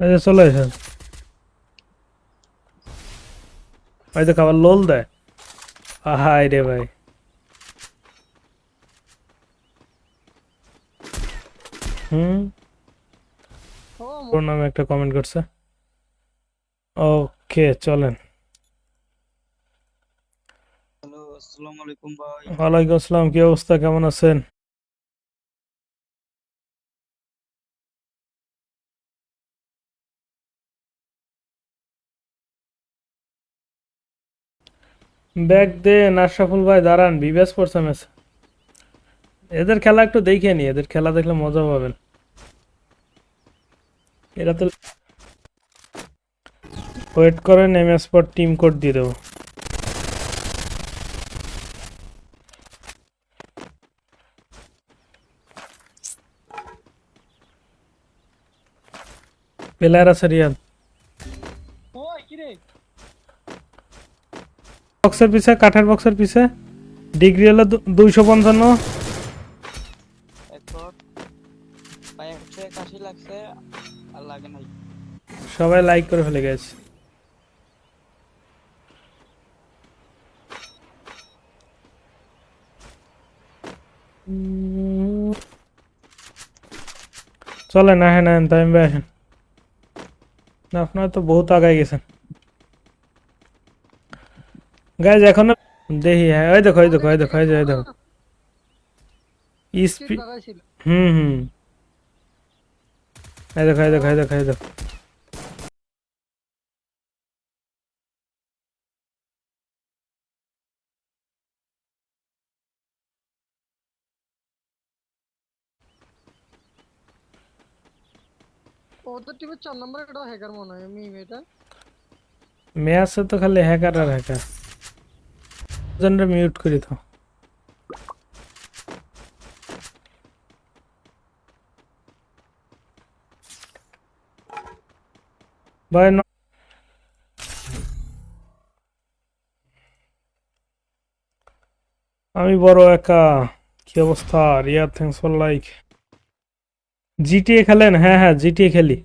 এই যে চলে এসেন। ভাই তো খাবার লোল দেয়। হাই রে ভাই। হুম। ওর নামে একটা কমেন্ট করছে। ওকে চলেন। হ্যালো, আসসালামু আলাইকুম ভাই। ওয়ালাইকুম আসসালাম, কি অবস্থা, কেমন আছেন? ব্যাগ দেন আশরাফুল ভাই, দাঁড়ান বিবেস পড়ছে ম্যাচ। এদের খেলা একটু দেখে নি, এদের খেলা দেখলে মজা পাবেন। এরা তো ওয়েট করেন, এমএস পর টিম কোড দিয়ে দেবো। প্লেয়ার আছে রিয়াদ। বক্সের পিছে, কাঠের বক্সের পিছে। ডিগ্রি হলো 255। এরপর ভাই 181 লাগছে, আর লাগে নাই। সবাই লাইক করে ফেলে গেছে। চলে না, হ্যাঁ না তাইম ভাই আসেন। না, আপনারা তো বহুত আগায় গেছেন গাইজ এখনো। দেখি, হ্যাঁ ওই দেখো ওই দেখো ওই দেখো ওই যে ওই দেখো স্পি। হুম হুম। এই দেখো এই দেখো এই দেখো এই দেখো। ওদের টিমের 4 নম্বর এটা হ্যাকার মনে হয় মিম এটা। ম্যাচে তো খালি হ্যাকার আর হ্যাকার। জনরে মিউট করি তো। ভাই আমি বড় একা। কি অবস্থা Riya, thanks for like. GTA খেলেন? হ্যাঁ হ্যাঁ জিটিএ খেলি।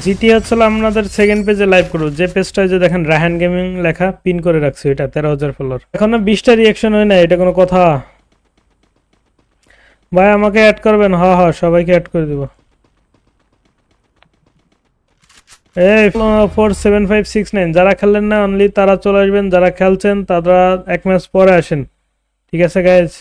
জিটিএ হচ্ছে আপনাদের সেকেন্ড পেজে লাইভ করবো, যে পেজটা যে দেখেন রাহান গেমিং লেখা পিন করে রাখছি, এটা 13,000 ফলোয়ার। এখনো 20টা রিয়াকশন হয় না, এটা কোনো কথা? ভাই আমাকে অ্যাড করবেন? হ্যাঁ হ্যাঁ সবাইকে অ্যাড করে দিব। এই 47569 যারা খেললেন না অনলি তারা চলে আসবেন, যারা খেলছেন তারা এক ম্যাচ পরে আসেন, ঠিক আছে গাইজ?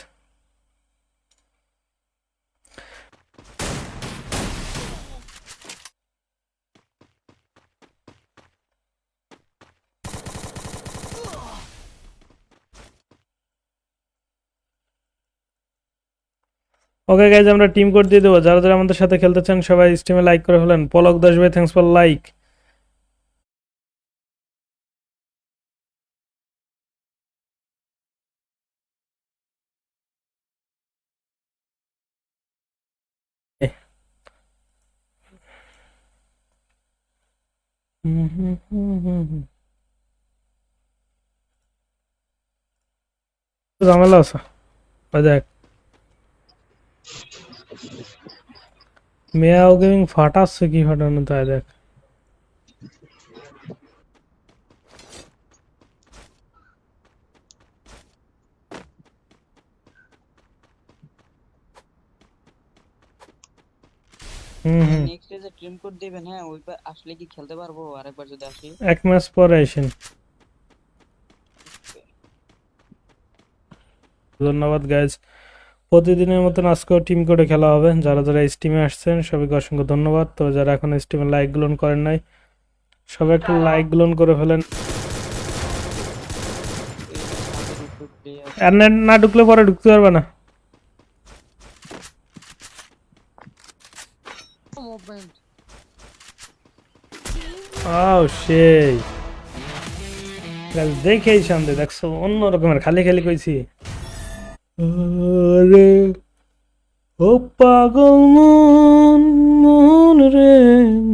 ওকে গাইজ, আমরা টিম কোড দিয়ে দেবো, যারা যারা আমাদের সাথে খেলতে চান সবাই স্ট্রিমে লাইক করে ফেলেন। পলক দাস ভাই, থ্যাঙ্কস ফর লাইক। ঝামেলা আছে ওই দেখ, মেয়াও গেমিং ফাটাচ্ছে, কি ফাটানো তাই দেখ। হুম ভাই হুম। নেক্সট ডে যে ট্রিম কোড দিবেন, হ্যাঁ ওইবার আসলে কি খেলতে পারবো আরেকবার যদি আসি? এক ম্যাচ পরে আসেন। ধন্যবাদ গাইজ। প্রতিদিনের মতন আজকেও টিম করে খেলা হবে। যারা যারা স্টিমে আসছেন সবাইকে অসংখ্য ধন্যবাদ। তো যারা এখন স্টিমে লাইক গুলো করেন নাই সবাই একটু লাইক গুলো করে ফেলেন। এই যে ছাদের উপর প্লেয়ার। আর নেট না ঢুকলে পরে ঢুকতে পারবে না। মুভমেন্ট আও সেই দেখেই সামনে দেখছো, অন্য রকমের খালি খালি কইছি। আরে ও পাগল মন, মন রে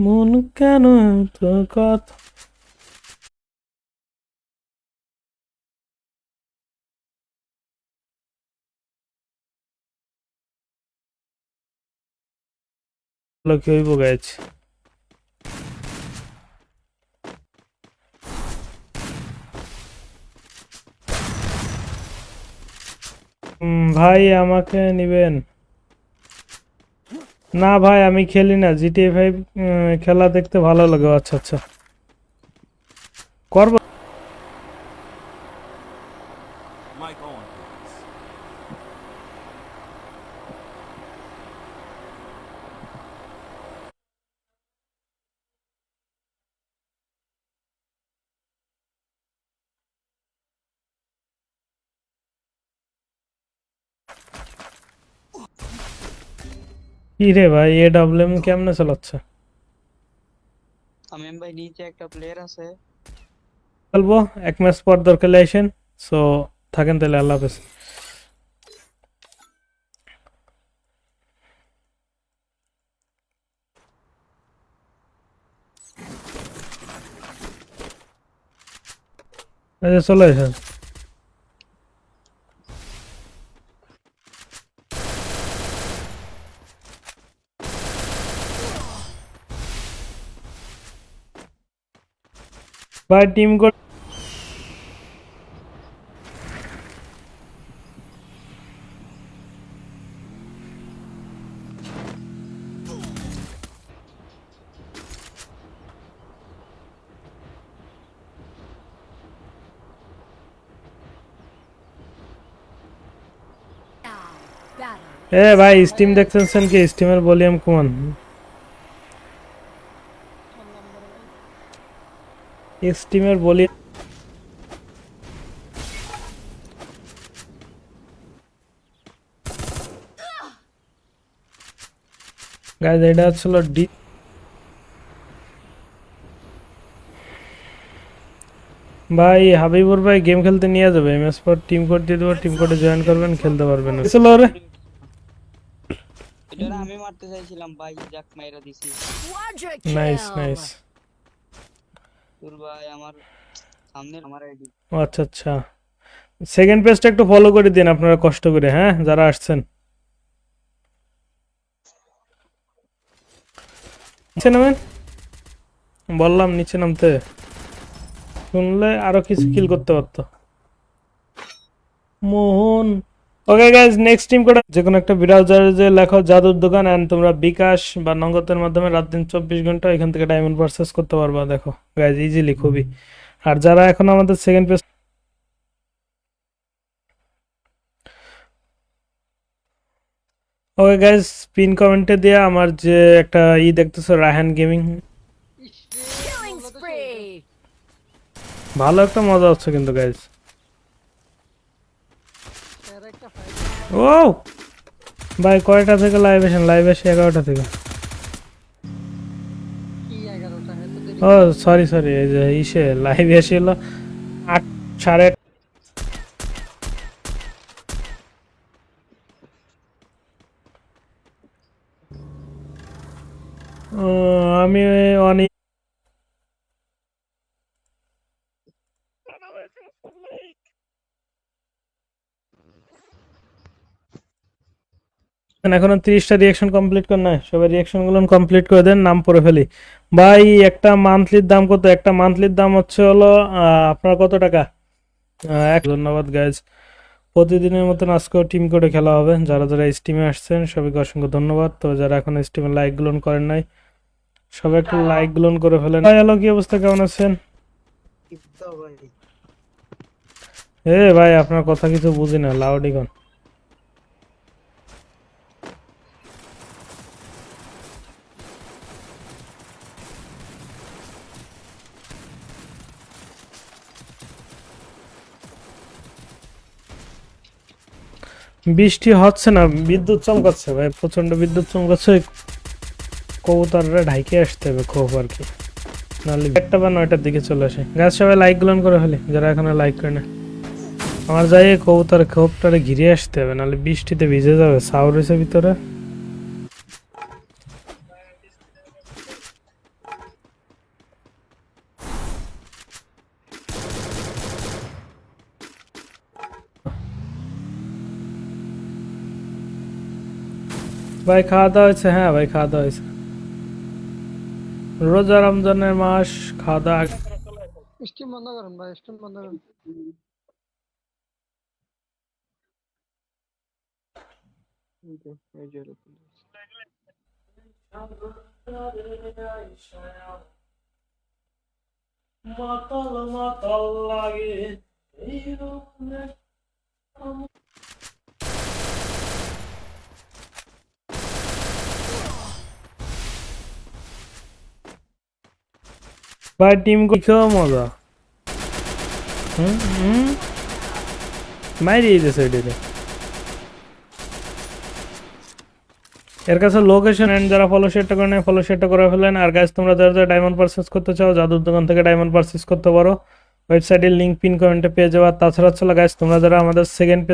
মন কেন এত কথা। কি হইব গাইছে। ভাই আমাকে নিবেন? না ভাই আমি খেলি না, জিটিএ 5 খেলা দেখতে ভালো লাগে। আচ্ছা আচ্ছা, করব। Mic on, please. কি রে ভাই, এডব্লিউএম কেমনে চালাচ্ছে? আমি ভাই নিচে একটা প্লেয়ার আছে। বলবো এক ম্যাচ পর দরকার আইসেন। সো থাকেন তাহলে, আল্লাহ হাফেজ। আচ্ছা চলে আসেন। ভাই টিম কোড এ ভাই স্টিম দেখতেছেন কি? স্টিমের ভলিউম কমান। 4 নম্বর ভাই। স্টিমের ভলিউম গাইস, এটা হচ্ছিল ডি। ভাই হাবিবুর ভাই গেম খেলতে নিয়ে যাবে, এমএস পর টিম কোড দিয়ে দেবো, টিম কোডে জয়েন করবেন, খেলতে পারবেন। চলো রে। এটা আমি মারতে চাইছিলাম ভাই, যাক মাইরা দিছি। Quadra nice kill. নাইস। তোর ভাই আমার সামনে আমার আইডি। ও আচ্ছা আচ্ছা, সেকেন্ড পেজটা একটু ফলো করে দিন আপনারা কষ্ট করে, হ্যাঁ যারা আসছেন। নিচে নামেন, বললাম নিচে নামতে। শুনলে আরো কিছু কিল করতে পারতো Mohan. Okay guys, next team code যে কোনো একটা ব্রাউজারে যে লেখো জাদুর দোকান, এন্ড তোমরা বিকাশ বা নগদের মাধ্যমে রাত দিন 24 ঘন্টা এখান থেকে ডায়মন্ড পারচেস করতে পারবা। দেখো গাইজ, ইজিলি খুবই। আর যারা এখন আমাদের second page, okay guys, pin কমেন্টে দিয়ে আমার যে একটা দেখতেছো রায়হান গেমিং, ইস রে, Killing বললো তো spree. ভালো একটা মজা হচ্ছে কিন্তু গাইজ। স্যার একটা ফাইট। ও ভাই কয়টা থেকে লাইভ আসেন? লাইভ আসে 11টা থেকে। কি 11টা এত দেরি ও করে? সরি সরি, এই যে ইসে লাইভ এসেছিল 8, সাড়ে 8। আমি অনেক এখনো 30টা রিয়াকশন কমপ্লিট করেন না, সবাই রিয়াকশন গুলো কমপ্লিট করে দেন, নাম পড়ে ফেলি। ভাই একটা মান্থলির দাম কত? একটা মান্থলির দাম হচ্ছে হলো আপনার কত টাকা? ধন্যবাদ গাইজ। প্রতিদিনের মতন আজকেও টিম করে খেলা হবে। যারা যারা স্টিমে আসছেন সবাইকে অসংখ্য ধন্যবাদ। তো যারা এখন স্টিমে লাইক গুলো করেন নাই, সবাই একটু লাইক গুলো করে ফেলেন। ভাই হ্যালো, কি অবস্থা, কেমন আছেন? এ ভাই আপনার কথা কিছু বুঝি না, লাউডি কন। বৃষ্টি হচ্ছে না, বিদ্যুৎ চমকাচ্ছে ভাই, প্রচন্ড বিদ্যুৎ চমকাচ্ছে। কবুতররা ঢাইকে আসতে হবে খুব আর কি, নাহলে 1টা বা 9টার দিকে চলে আসে। গাছ সবাই লাইক গুলো করে ফেলে যারা এখনো লাইক করে না। আমার যাই কবুতর খোপটারে ঘিরে আসতে হবে, নাহলে বৃষ্টিতে ভিজে যাবে, সাউর হয়েছে ভিতরে। ভাই খাওয়া দাওয়া হয়েছে? হ্যাঁ ভাই খাওয়া দাওয়া হয়েছে। রোজা রমজানের মাস, খাওয়া দাওয়া। স্টিম বন্ধ করেন ভাই, স্টিম বন্ধ করেন। এই যে এরকম। মাতাল মাতাল লাগে এই রোদে। ভাই টিম খেয়েও মজা মাইরি দিয়েছে ওইটাতে। এর কাছে লোকেশন এন্ড যারা ফলো শেয়ারটা করে নেয় ফলো শেয়ারটা করে ফেলেন। আর গাইজ তোমরা যারা যারা ডায়মন্ড পারচেস করতে চাও জাদুর দোকান থেকে ডায়মন্ড পারচেস করতে পারো, ওয়েবসাইটের লিঙ্ক পিন কমেন্টে পেয়ে যাওয়া। তাছাড়া চলো গাইজ তোমরা যারা আমাদের সেকেন্ড পেজ